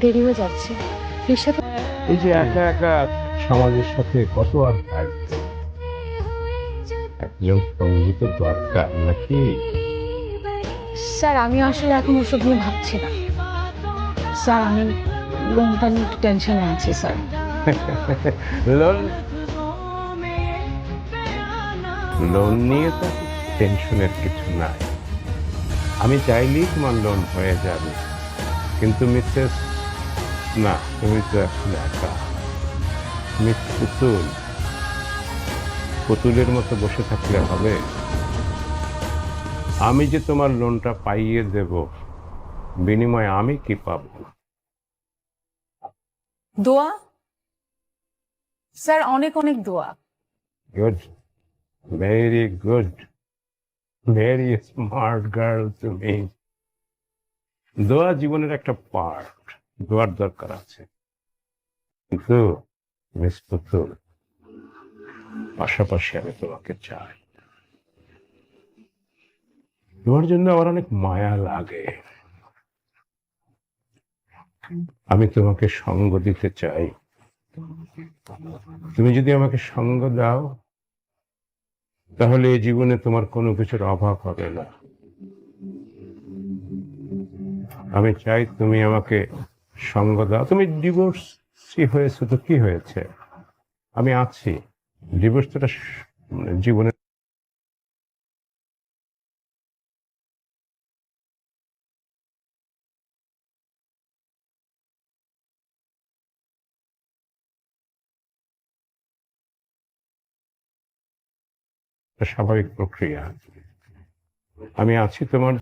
দেরি হয়ে যাচ্ছে। রিক্সা তো এই যে একা একা সমাজের সাথে কত আর থাকবে, একজন সঙ্গী তো দরকার নাকি? স্যার, আমি আসলে এখন ওসব নিয়ে ভাবছি না স্যার। আমি লোনটা নিয়ে একটু টেনশনে আছি স্যার। লোন লোন নিয়ে তো টেনশনের কিছু নাই। আমি চাইলেই তোমার লোন হয়ে যাবে, কিন্তু মিসেস, না, তুমি তো এখন একা। মিস পুতুল, পুতুলের মতো বসে থাকলে হবে? আমি যে তোমার লোনটা পাইয়ে দেব, বিনিময়ে আমি কি পাবো? দোয়া স্যার, অনেক অনেক দোয়া। Good, very good, very smart girl তুমি। দোয়া জীবনের একটা পার্ট, দোয়ার দরকার আছে, কিন্তু মিস পুতুল, পাশাপাশি আমি তোমাকে চাই। তোমার জন্য আমার অনেক মায়া লাগে। আমি তোমাকে সঙ্গ দিতে চাই। তুমি যদি আমাকে সঙ্গ দাও, তাহলে এই জীবনে তোমার কোনো কিছুর অভাব হবে না। আমি চাই তুমি আমাকে সঙ্গ দাও। তুমি ডিভোর্সি হয়েছে তো কি হয়েছে, আমি আছি। ডিভোর্স তো একটা জীবনের একটা স্বাভাবিক প্রক্রিয়া। আমি আছি তোমার